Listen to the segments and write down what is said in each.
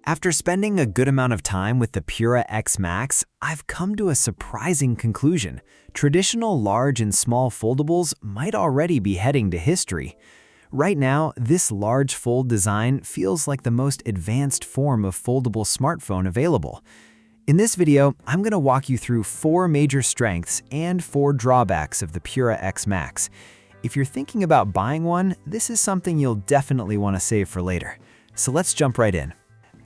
After spending a good amount of time with the Pura X Max, I've come to a surprising conclusion. Traditional large and small foldables might already be heading to history. Right now, this large fold design feels like the most advanced form of foldable smartphone available. In this video, I'm going to walk you through 4 major strengths and 4 drawbacks of the Pura X Max. If you're thinking about buying one, this is something you'll definitely want to save for later. So let's jump right in.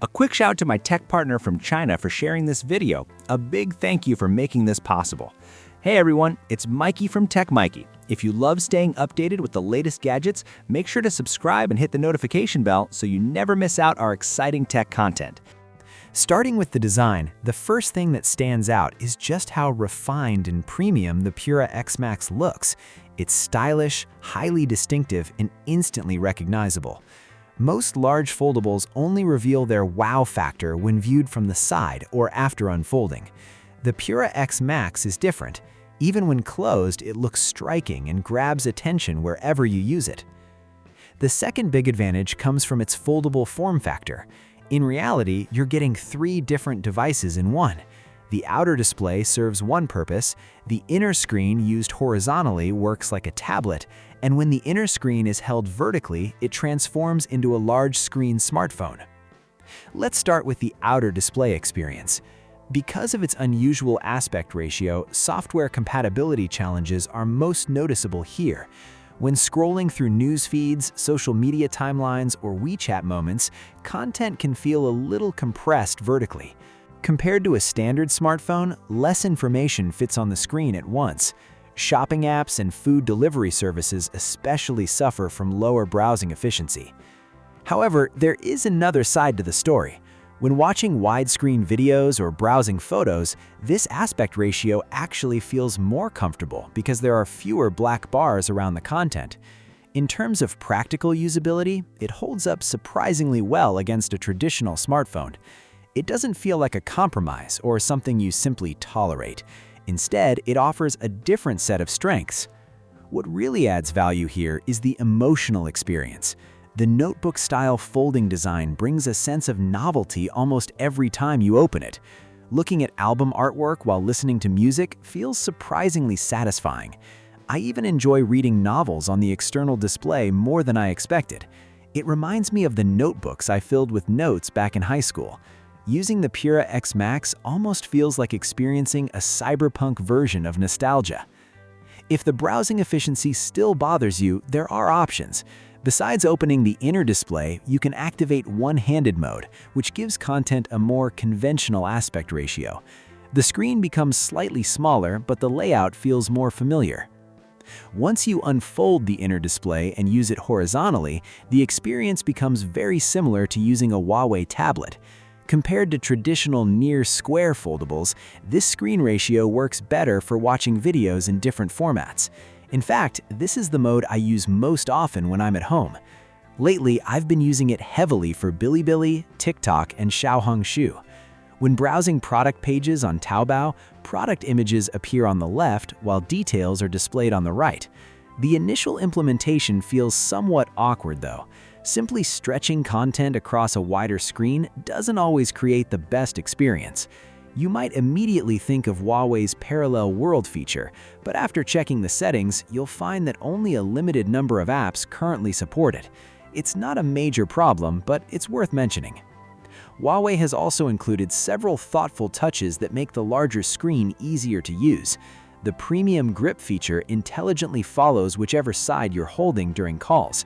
A quick shout out to my tech partner from China for sharing this video. A big thank you for making this possible. Hey everyone, it's Maiky from techmaiky. If you love staying updated with the latest gadgets, make sure to subscribe and hit the notification bell so you never miss out our exciting tech content. Starting with the design, the first thing that stands out is just how refined and premium the Pura X Max looks. It's stylish, highly distinctive, and instantly recognizable. Most large foldables only reveal their wow factor when viewed from the side or after unfolding. The Pura X Max is different. Even when closed, it looks striking and grabs attention wherever you use it. The second big advantage comes from its foldable form factor. In reality, you're getting 3 different devices in one. The outer display serves one purpose, the inner screen used horizontally works like a tablet, and when the inner screen is held vertically, it transforms into a large screen smartphone. Let's start with the outer display experience. Because of its unusual aspect ratio, software compatibility challenges are most noticeable here. When scrolling through news feeds, social media timelines, or WeChat moments, content can feel a little compressed vertically. Compared to a standard smartphone, less information fits on the screen at once. Shopping apps and food delivery services especially suffer from lower browsing efficiency. However, there is another side to the story. When watching widescreen videos or browsing photos, this aspect ratio actually feels more comfortable because there are fewer black bars around the content. In terms of practical usability, it holds up surprisingly well against a traditional smartphone. It doesn't feel like a compromise or something you simply tolerate. Instead, it offers a different set of strengths. What really adds value here is the emotional experience. The notebook-style folding design brings a sense of novelty almost every time you open it. Looking at album artwork while listening to music feels surprisingly satisfying. I even enjoy reading novels on the external display more than I expected. It reminds me of the notebooks I filled with notes back in high school. Using the Pura X Max almost feels like experiencing a cyberpunk version of nostalgia. If the browsing efficiency still bothers you, there are options. Besides opening the inner display, you can activate one-handed mode, which gives content a more conventional aspect ratio. The screen becomes slightly smaller, but the layout feels more familiar. Once you unfold the inner display and use it horizontally, the experience becomes very similar to using a Huawei tablet. Compared to traditional near-square foldables, this screen ratio works better for watching videos in different formats. In fact, this is the mode I use most often when I'm at home. Lately, I've been using it heavily for Bilibili, TikTok, and Xiaohongshu. When browsing product pages on Taobao, product images appear on the left while details are displayed on the right. The initial implementation feels somewhat awkward though. Simply stretching content across a wider screen doesn't always create the best experience. You might immediately think of Huawei's Parallel World feature, but after checking the settings, you'll find that only a limited number of apps currently support it. It's not a major problem, but it's worth mentioning. Huawei has also included several thoughtful touches that make the larger screen easier to use. The premium grip feature intelligently follows whichever side you're holding during calls.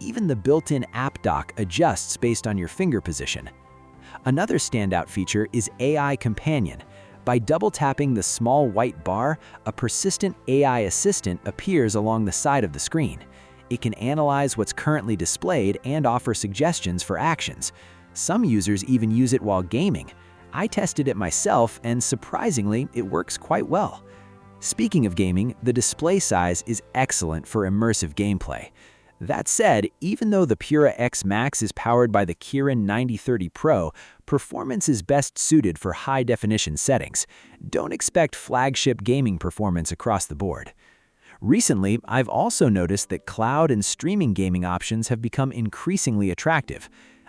Even the built-in app dock adjusts based on your finger position. Another standout feature is AI Companion. By double-tapping the small white bar, a persistent AI assistant appears along the side of the screen. It can analyze what's currently displayed and offer suggestions for actions. Some users even use it while gaming. I tested it myself, and surprisingly, it works quite well. Speaking of gaming, the display size is excellent for immersive gameplay. That said, even though the Pura X Max is powered by the Kirin 9030 Pro, performance is best suited for high-definition settings. Don't expect flagship gaming performance across the board. Recently, I've also noticed that cloud and streaming gaming options have become increasingly attractive.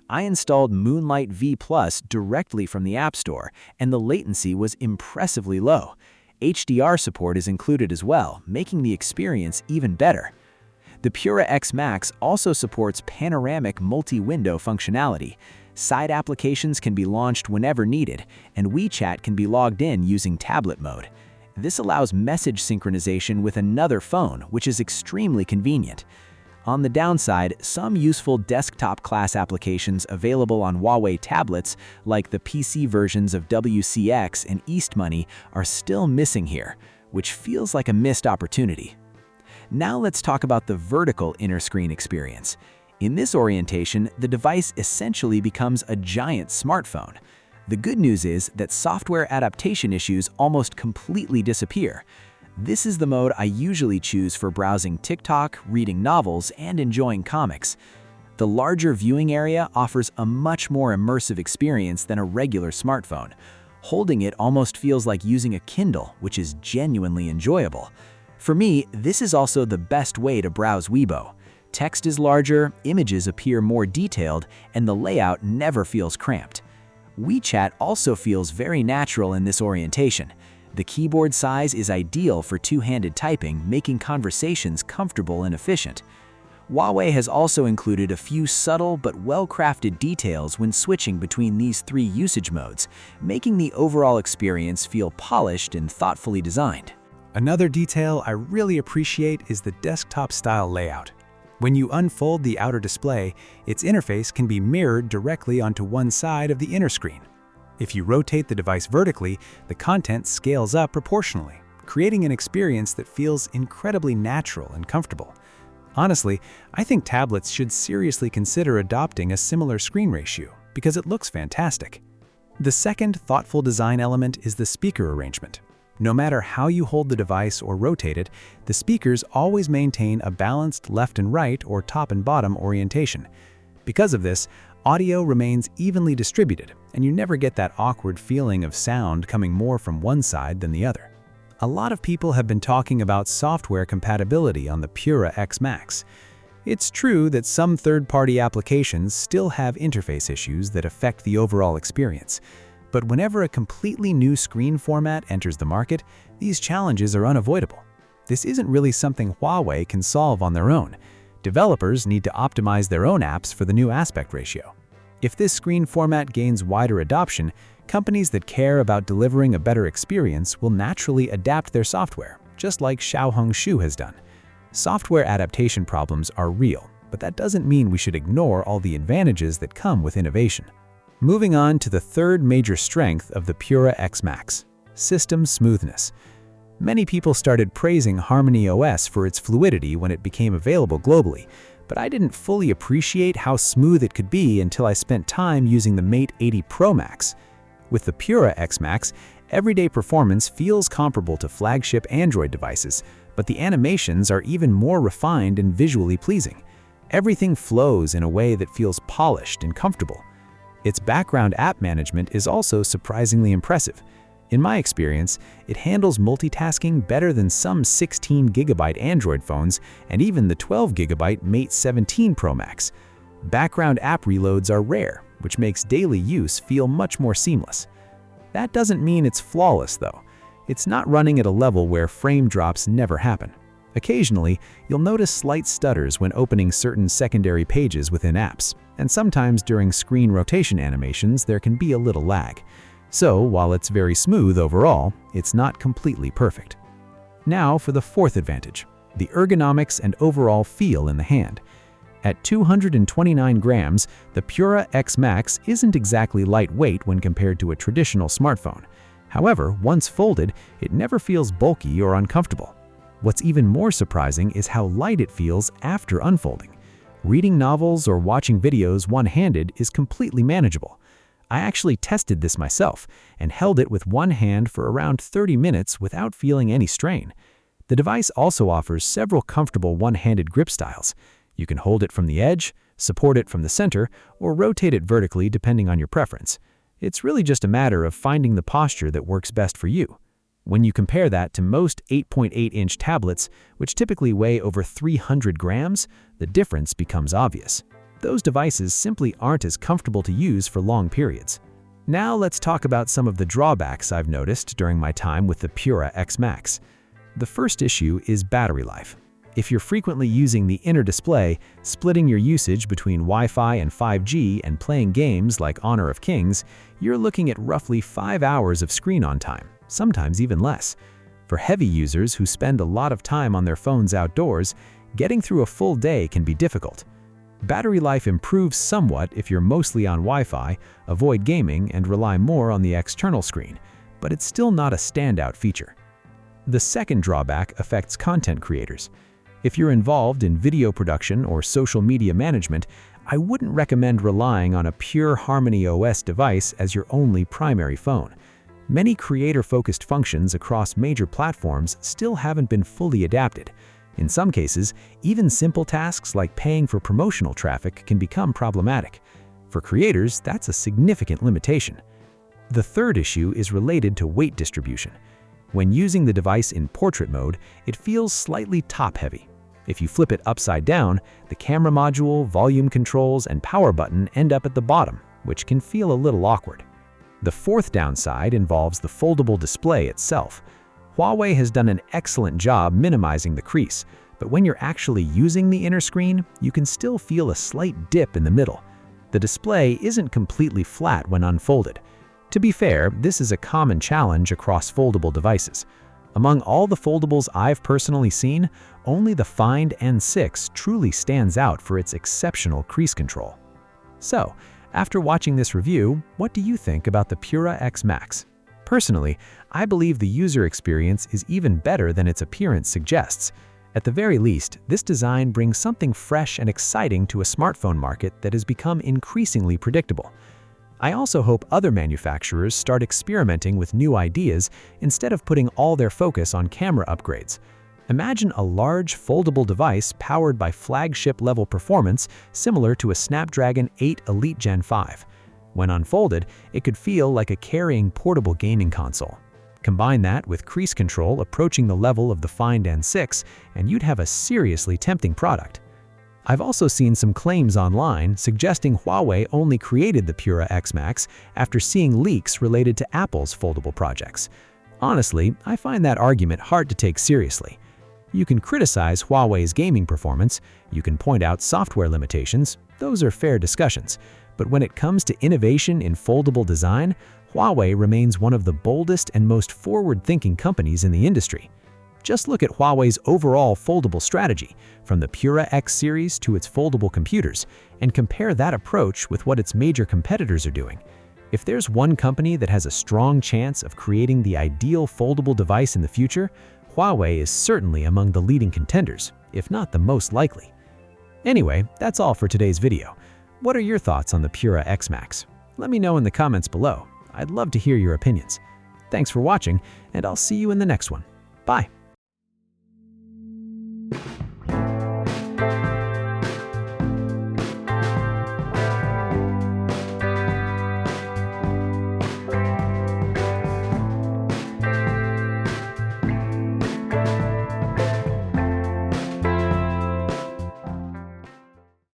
I installed Moonlight V Plus directly from the App Store, and the latency was impressively low. HDR support is included as well, making the experience even better. The Pura X Max also supports panoramic multi-window functionality. Side applications can be launched whenever needed, and WeChat can be logged in using tablet mode. This allows message synchronization with another phone, which is extremely convenient. On the downside, some useful desktop-class applications available on Huawei tablets, like the PC versions of WCX and Eastmoney, are still missing here, which feels like a missed opportunity. Now let's talk about the vertical inner screen experience. In this orientation, the device essentially becomes a giant smartphone. The good news is that software adaptation issues almost completely disappear. This is the mode I usually choose for browsing TikTok, reading novels, and enjoying comics. The larger viewing area offers a much more immersive experience than a regular smartphone. Holding it almost feels like using a Kindle, which is genuinely enjoyable. For me, this is also the best way to browse Weibo. Text is larger, images appear more detailed, and the layout never feels cramped. WeChat also feels very natural in this orientation. The keyboard size is ideal for two-handed typing, making conversations comfortable and efficient. Huawei has also included a few subtle but well-crafted details when switching between these three usage modes, making the overall experience feel polished and thoughtfully designed. Another detail I really appreciate is the desktop-style layout. When you unfold the outer display, its interface can be mirrored directly onto one side of the inner screen. If you rotate the device vertically, the content scales up proportionally, creating an experience that feels incredibly natural and comfortable. Honestly, I think tablets should seriously consider adopting a similar screen ratio because it looks fantastic. The second thoughtful design element is the speaker arrangement. No matter how you hold the device or rotate it, the speakers always maintain a balanced left and right or top and bottom orientation. Because of this, audio remains evenly distributed, and you never get that awkward feeling of sound coming more from one side than the other. A lot of people have been talking about software compatibility on the Pura X Max. It's true that some third-party applications still have interface issues that affect the overall experience. But whenever a completely new screen format enters the market, these challenges are unavoidable. This isn't really something Huawei can solve on their own. Developers need to optimize their own apps for the new aspect ratio. If this screen format gains wider adoption, companies that care about delivering a better experience will naturally adapt their software, just like Xiaohongshu has done. Software adaptation problems are real, but that doesn't mean we should ignore all the advantages that come with innovation. Moving on to the third major strength of the Pura X Max: system smoothness. Many people started praising HarmonyOS for its fluidity when it became available globally, but I didn't fully appreciate how smooth it could be until I spent time using the Mate 80 Pro Max. With the Pura X Max, everyday performance feels comparable to flagship Android devices, but the animations are even more refined and visually pleasing. Everything flows in a way that feels polished and comfortable. Its background app management is also surprisingly impressive. In my experience, it handles multitasking better than some 16GB Android phones and even the 12GB Mate 17 Pro Max. Background app reloads are rare, which makes daily use feel much more seamless. That doesn't mean it's flawless, though. It's not running at a level where frame drops never happen. Occasionally, you'll notice slight stutters when opening certain secondary pages within apps, and sometimes during screen rotation animations there can be a little lag. So, while it's very smooth overall, it's not completely perfect. Now for the fourth advantage: the ergonomics and overall feel in the hand. At 229 grams, the Pura X Max isn't exactly lightweight when compared to a traditional smartphone. However, once folded, it never feels bulky or uncomfortable. What's even more surprising is how light it feels after unfolding. Reading novels or watching videos one-handed is completely manageable. I actually tested this myself and held it with one hand for around 30 minutes without feeling any strain. The device also offers several comfortable one-handed grip styles. You can hold it from the edge, support it from the center, or rotate it vertically depending on your preference. It's really just a matter of finding the posture that works best for you. When you compare that to most 8.8-inch tablets, which typically weigh over 300 grams, the difference becomes obvious. those devices simply aren't as comfortable to use for long periods. Now let's talk about some of the drawbacks I've noticed during my time with the Pura X Max. The first issue is battery life. If you're frequently using the inner display, splitting your usage between Wi-Fi and 5G and playing games like Honor of Kings, you're looking at roughly 5 hours of screen on time, sometimes even less. For heavy users who spend a lot of time on their phones outdoors, getting through a full day can be difficult. Battery life improves somewhat if you're mostly on Wi-Fi, avoid gaming, and rely more on the external screen, but it's still not a standout feature. The second drawback affects content creators. If you're involved in video production or social media management, I wouldn't recommend relying on a pure HarmonyOS device as your only primary phone. Many creator-focused functions across major platforms still haven't been fully adapted. In some cases, even simple tasks like paying for promotional traffic can become problematic. For creators, that's a significant limitation. The third issue is related to weight distribution. When using the device in portrait mode, it feels slightly top-heavy. If you flip it upside down, the camera module, volume controls, and power button end up at the bottom, which can feel a little awkward. The fourth downside involves the foldable display itself. Huawei has done an excellent job minimizing the crease, but when you're actually using the inner screen, you can still feel a slight dip in the middle. The display isn't completely flat when unfolded. To be fair, this is a common challenge across foldable devices. Among all the foldables I've personally seen, only the Find N6 truly stands out for its exceptional crease control. So, after watching this review, what do you think about the Pura X Max? Personally, I believe the user experience is even better than its appearance suggests. At the very least, this design brings something fresh and exciting to a smartphone market that has become increasingly predictable. I also hope other manufacturers start experimenting with new ideas instead of putting all their focus on camera upgrades. Imagine a large, foldable device powered by flagship-level performance similar to a Snapdragon 8 Elite Gen 5. When unfolded, it could feel like a carrying portable gaming console. Combine that with crease control approaching the level of the Find N6, and you'd have a seriously tempting product. I've also seen some claims online suggesting Huawei only created the Pura X Max after seeing leaks related to Apple's foldable projects. Honestly, I find that argument hard to take seriously. You can criticize Huawei's gaming performance, you can point out software limitations, those are fair discussions. But when it comes to innovation in foldable design, Huawei remains one of the boldest and most forward-thinking companies in the industry. Just look at Huawei's overall foldable strategy, from the Pura X series to its foldable computers, and compare that approach with what its major competitors are doing. If there's one company that has a strong chance of creating the ideal foldable device in the future, Huawei is certainly among the leading contenders, if not the most likely. Anyway, that's all for today's video. What are your thoughts on the Pura X Max? Let me know in the comments below. I'd love to hear your opinions. Thanks for watching, and I'll see you in the next one. Bye.